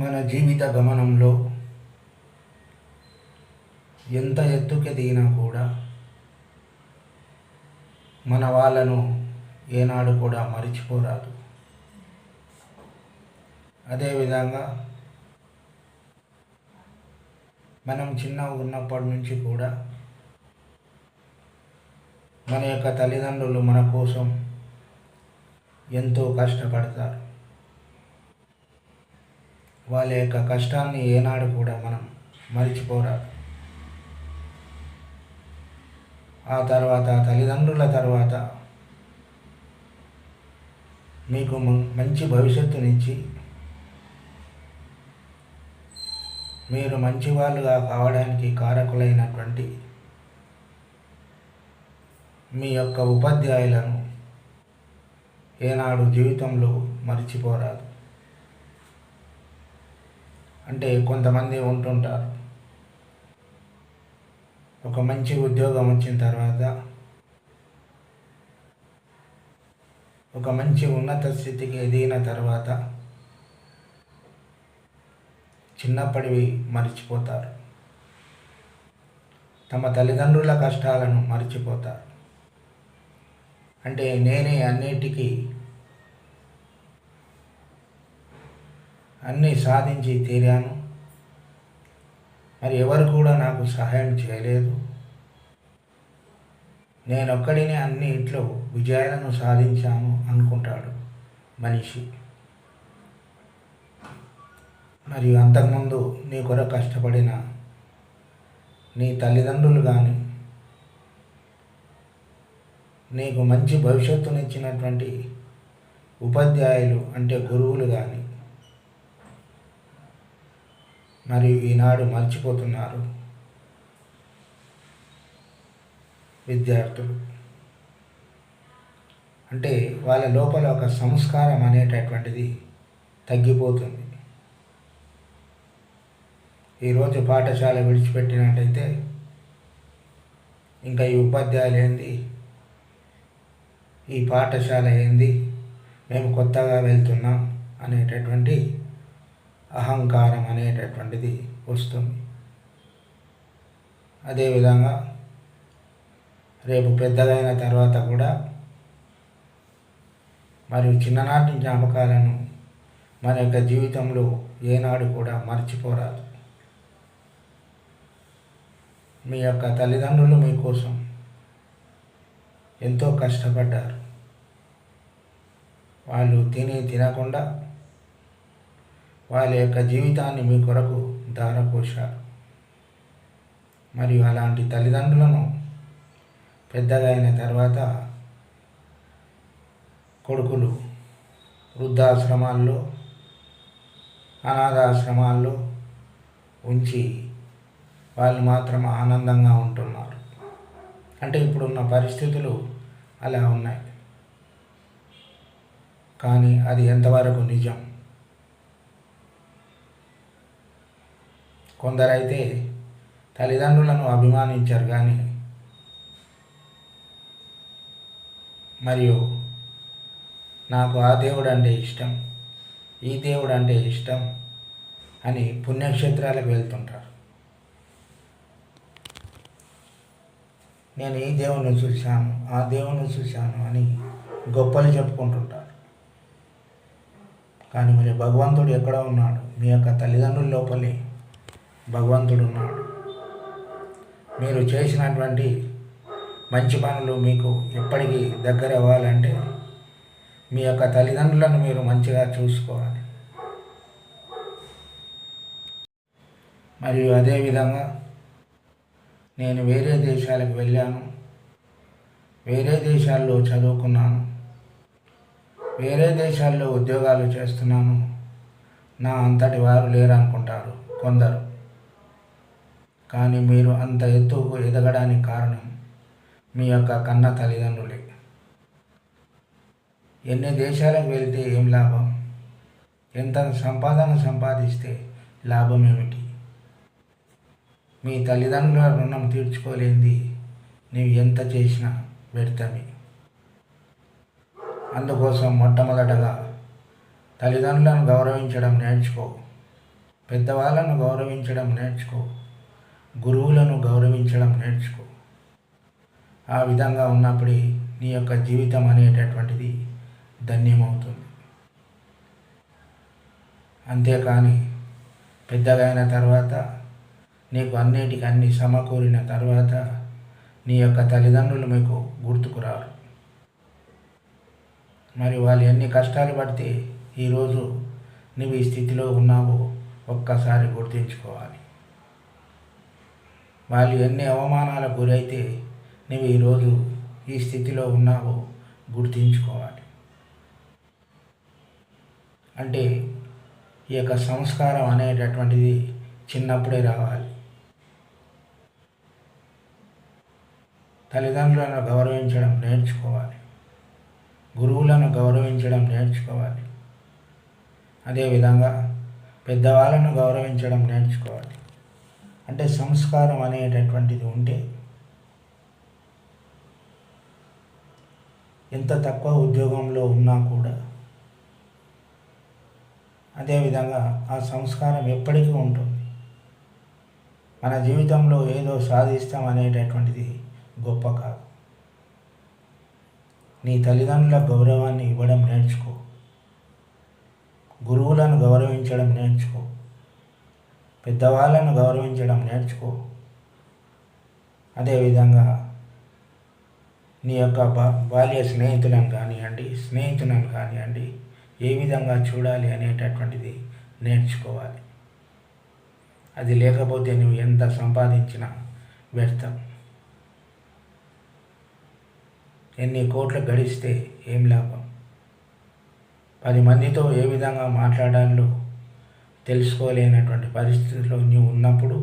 మన జీవిత గమనంలో ఎంత ఎత్తుకి దిగినా కూడా మన వాళ్ళను ఏనాడు కూడా మరిచిపోరాదు. అదేవిధంగా మనం చిన్నగా ఉన్నప్పటి నుంచి కూడా మన యొక్క తల్లిదండ్రులు మన కోసం ఎంతో కష్టపడతారు. వాళ్ళ యొక్క కష్టాన్ని ఏనాడు కూడా మనం మరిచిపోరాదు. ఆ తర్వాత తల్లిదండ్రుల తర్వాత మీకు మంచి భవిష్యత్తునిచ్చి మీరు మంచి వాళ్ళుగా కావడానికి కారకులైనటువంటి మీ యొక్క ఉపాధ్యాయులను ఏనాడు జీవితంలో మర్చిపోరాదు. అంటే కొంతమంది ఉంటుంటారు, ఒక మంచి ఉద్యోగం వచ్చిన తర్వాత, ఒక మంచి ఉన్నత స్థితికి ఎదిగిన తర్వాత చిన్నప్పటివి మర్చిపోతారు. తమ తల్లిదండ్రుల కష్టాలను మర్చిపోతారు. అంటే నేనే అన్నీ సాధించి తీరాను, మరి ఎవరు కూడా నాకు సహాయం చేయలేదు, నేనొక్కడినే అన్నిట్లో విజయాలను సాధించాను అనుకుంటాడు మనిషి. మరియు అంతకుముందు నీ కొరకు కష్టపడిన నీ తల్లిదండ్రులు కానీ, నీకు మంచి భవిష్యత్తునిచ్చినటువంటి ఉపాధ్యాయులు అంటే గురువులు కానీ మరియు ఈనాడు మర్చిపోతున్నారు విద్యార్థులు. అంటే వాళ్ళ లోపల ఒక సంస్కారం అనేటటువంటిది తగ్గిపోతుంది. ఈరోజు పాఠశాల విడిచిపెట్టినట్టయితే ఇంకా ఈ ఉపాధ్యాయులు ఏంది, ఈ పాఠశాల ఏంది, మేము కొత్తగా వెళ్తున్నాం అనేటటువంటి అహంకారం అనేటటువంటిది వస్తుంది. అదేవిధంగా రేపు పెద్దదైన తర్వాత కూడా మరియు చిన్ననాటి జ్ఞాపకాలను మన యొక్క జీవితంలో ఏనాడు కూడా మర్చిపోరాదు. మీ యొక్క తల్లిదండ్రులు మీకోసం ఎంతో కష్టపడ్డారు. వాళ్ళు తినకుండా వాళ్ళ యొక్క జీవితాన్ని మీ కొరకు ధారపోశారు. మరియు అలాంటి తల్లిదండ్రులను పెద్దగా అయిన తర్వాత కొడుకులు వృద్ధాశ్రమాల్లో, అనాథాశ్రమాల్లో ఉంచి వాళ్ళు మాత్రం ఆనందంగా ఉంటున్నారు. అంటే ఇప్పుడున్న పరిస్థితులు అలా ఉన్నాయి. కానీ అది ఎంతవరకు నిజం? కొందరైతే తల్లిదండ్రులను అభిమానించారు కానీ మరియు నాకు ఆ దేవుడు అంటే ఇష్టం, ఈ దేవుడు అంటే ఇష్టం అని పుణ్యక్షేత్రాలకు వెళ్తుంటారు. నేను ఈ దేవుని చూశాను, ఆ దేవుని చూశాను అని గొప్పలు చెప్పుకుంటుంటారు. కానీ మరి భగవంతుడు ఎక్కడ ఉన్నాడు? మీ యొక్క తల్లిదండ్రుల లోపలే భగవంతుడు ఉన్నాడు. మీరు చేసినటువంటి మంచి పనులు మీకు ఎప్పటికీ దగ్గర అవ్వాలంటే మీ యొక్క తల్లిదండ్రులను మీరు మంచిగా చూసుకోవాలి. మరియు అదేవిధంగా నేను వేరే దేశాలకు వెళ్ళాను, వేరే దేశాల్లో చదువుకున్నాను, వేరే దేశాల్లో ఉద్యోగాలు చేస్తున్నాను, నా అంతటి వారు లేరనుకుంటారు కొందరు. కానీ మీరు అంత ఎత్తుకు ఎదగడానికి కారణం మీ యొక్క కన్న తల్లిదండ్రులే. ఎన్ని దేశాలకు వెళ్తే ఏం లాభం? ఎంత సంపాదన సంపాదిస్తే లాభం ఏమిటి? మీ తల్లిదండ్రుల రుణం తీర్చుకోలేంది నీవు ఎంత చేసినా వ్యర్థమే. అందుకోసం మొట్టమొదటగా తల్లిదండ్రులను గౌరవించడం నేర్చుకో. పెద్దవాళ్ళను గౌరవించడం నేర్చుకో, గురువులను గౌరవించడం నేర్చుకో. ఆ విధంగా ఉన్నప్పుడే నీ యొక్క జీవితం అనేటటువంటిది ధన్యమవుతుంది. అంతేకాని పెద్దగా అయిన తర్వాత, నీకు అన్నిటికీ అన్ని సమకూరిన తర్వాత నీ యొక్క తల్లిదండ్రులు మీకు గుర్తుకురారు. మరి వాళ్ళు ఎన్ని కష్టాలు పడితే ఈరోజు నువ్వు ఈ స్థితిలో ఉన్నావో ఒక్కసారి గుర్తించుకోవాలి. వాళ్ళు ఎన్ని అవమానాలకు గురైతే నువ్వు ఈరోజు ఈ స్థితిలో ఉన్నావో గుర్తించుకోవాలి. అంటే ఈ యొక్క సంస్కారం అనేటటువంటిది చిన్నప్పుడే రావాలి. తల్లిదండ్రులను గౌరవించడం నేర్చుకోవాలి, గురువులను గౌరవించడం నేర్చుకోవాలి, అదేవిధంగా పెద్దవాళ్ళను గౌరవించడం నేర్చుకోవాలి. అంటే సంస్కారం అనేటటువంటిది ఉంటే ఎంత తక్కువ ఉద్యోగంలో ఉన్నా కూడా అదేవిధంగా ఆ సంస్కారం ఎప్పటికీ ఉంటుంది. మన జీవితంలో ఏదో సాధిస్తాం అనేటటువంటిది గొప్ప కాదు. నీ తల్లిదండ్రుల గౌరవాన్ని ఇవ్వడం నేర్చుకో, గురువులను గౌరవించడం నేర్చుకో, పెద్దవాళ్ళను గౌరవించడం నేర్చుకో. అదేవిధంగా నీ యొక్క బాల్య స్నేహితులను కానివ్వండి ఏ విధంగా చూడాలి అనేటటువంటిది నేర్చుకోవాలి. అది లేకపోతే నువ్వు ఎంత సంపాదించినా వ్యర్థం. ఎన్ని కోట్లు గడిస్తే ఏం లాభం? 10 మందితో ఏ విధంగా మాట్లాడాలో తెలుసుకోలేనటువంటి పరిస్థితుల్లో నీవు ఉన్నప్పుడు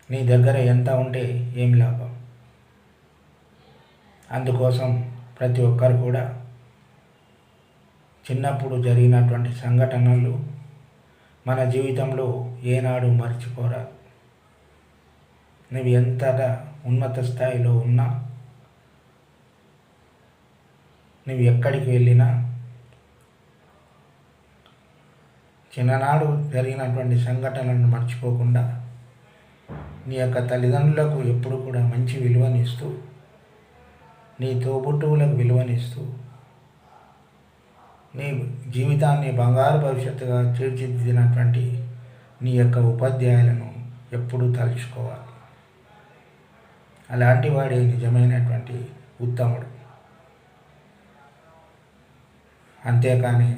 నీ దగ్గర ఎంత ఉంటే ఏం లాభం? అందుకోసం ప్రతి ఒక్కరు కూడా చిన్నప్పుడు జరిగినటువంటి సంఘటనలు మన జీవితంలో ఏనాడు మర్చిపోరాదు. నువ్వు ఎంతగా ఉన్నత స్థాయిలో ఉన్నా, నువ్వు ఎక్కడికి వెళ్ళినా చిన్ననాడు జరిగినటువంటి సంఘటనలను మర్చిపోకుండా నీ యొక్క తల్లిదండ్రులకు ఎప్పుడు కూడా మంచి విలువనిస్తూ, నీ తోబుట్టువులకు విలువనిస్తూ, నీ జీవితాన్ని బంగారు భవిష్యత్తుగా తీర్చిదిద్దినటువంటి నీ యొక్క ఉపాధ్యాయులను ఎప్పుడూ తలుచుకోవాలి. అలాంటి వాడే నిజమైనటువంటి ఉత్తముడు. అంతేకాని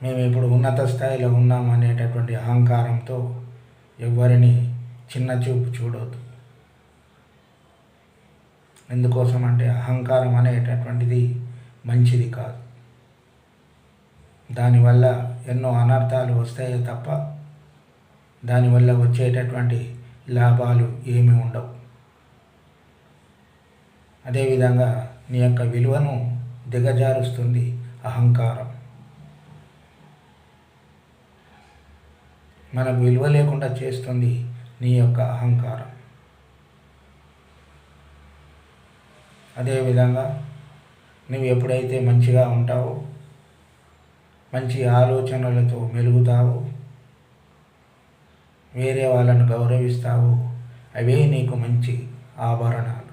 మేము ఇప్పుడు ఉన్నత స్థాయిలో ఉన్నాం అనేటటువంటి అహంకారంతో ఎవరిని చిన్న చూపు చూడవద్దు. ఎందుకోసం అంటే అహంకారం అనేటటువంటిది మంచిది కాదు. దానివల్ల ఎన్నో అనర్థాలు వస్తాయే తప్ప దానివల్ల వచ్చేటటువంటి లాభాలు ఏమీ ఉండవు. అదేవిధంగా నీ యొక్క విలువను దిగజారుస్తుంది అహంకారం. మనకు విలువ లేకుండా చేస్తుంది నీ యొక్క అహంకారం. అదేవిధంగా నువ్వు ఎప్పుడైతే మంచిగా ఉంటావో, మంచి ఆలోచనలతో మెలుగుతావో, వేరే వాళ్ళను గౌరవిస్తావో, అవే నీకు మంచి ఆభరణాలు.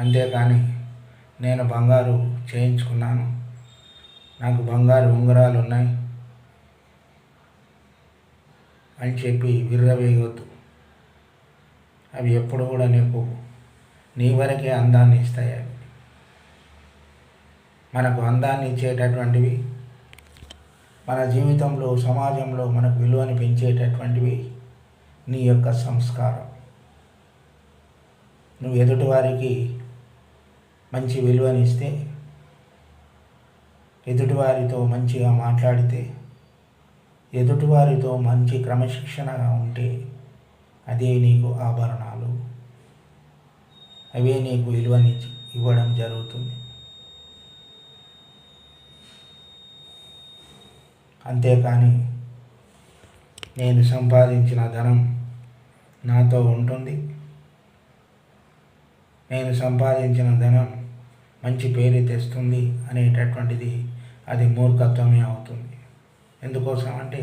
అంతేకాని నేను బంగారు చేయించుకున్నాను, నాకు బంగారు ఉంగరాలు ఉన్నాయి అని చెప్పి విర్రవేయవద్దు. అవి ఎప్పుడు కూడా నీ వరకే అందాన్ని ఇస్తాయి. మనకు అందాన్ని ఇచ్చేటటువంటివి, మన జీవితంలో సమాజంలో మనకు విలువని పెంచేటటువంటివి నీ యొక్క సంస్కారం. నువ్వు ఎదుటివారికి మంచి విలువనిస్తే, ఎదుటివారితో మంచిగా మాట్లాడితే, ఎదుటివారితో మంచి క్రమశిక్షణగా ఉంటే అదే నీకు ఆభరణాలు, అవే నీకు విలువని ఇవ్వడం జరుగుతుంది. అంతేకాని నేను సంపాదించిన ధనం నాతో ఉంటుంది, నేను సంపాదించిన ధనం మంచి పేరు తెస్తుంది అనేటటువంటిది అది మూర్ఖత్వమే అవుతుంది. ఎందుకోసం అంటే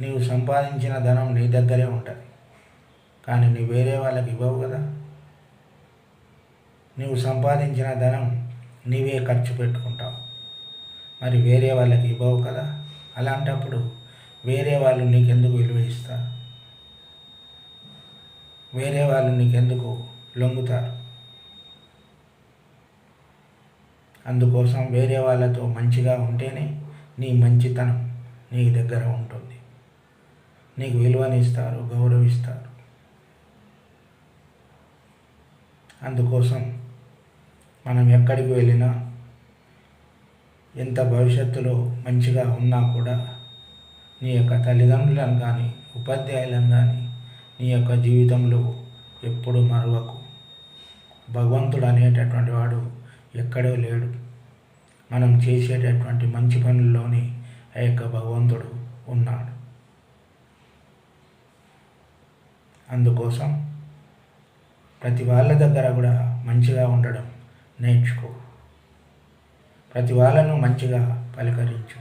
నీవు సంపాదించిన ధనం నీ దగ్గరే ఉంటుంది, కానీ నీవు వేరే వాళ్ళకి ఇవ్వవు కదా. నీవు సంపాదించిన ధనం నీవే ఖర్చు పెట్టుకుంటావు, మరి వేరే వాళ్ళకి ఇవ్వవు కదా. అలాంటప్పుడు వేరే వాళ్ళు నీకెందుకు విలువ ఇస్తారు? వేరే వాళ్ళు నీకెందుకు లొంగుతారు? అందుకోసం వేరే వాళ్ళతో మంచిగా ఉంటేనే నీ మంచితనం నీ దగ్గర ఉంటుంది, నీకు విలువనిస్తారు, గౌరవిస్తారు. అందుకోసం మనం ఎక్కడికి వెళ్ళినా, ఎంత భవిష్యత్తులో మంచిగా ఉన్నా కూడా నీ యొక్క తల్లిదండ్రులను కానీ ఉపాధ్యాయులను కానీ నీ యొక్క జీవితంలో ఎప్పుడు మరవకు. భగవంతుడు అనేటటువంటి వాడు ఎక్కడో లేడు, మనం చేసేటటువంటి మంచి పనుల్లోనే ఆ యొక్క భగవంతుడు ఉన్నాడు. అందుకోసం ప్రతి వాళ్ళ దగ్గర కూడా మంచిగా ఉండడం నేర్చుకో, ప్రతి వాళ్ళను మంచిగా పలకరించు,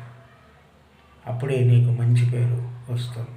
అప్పుడే నీకు మంచి పేరు వస్తుంది.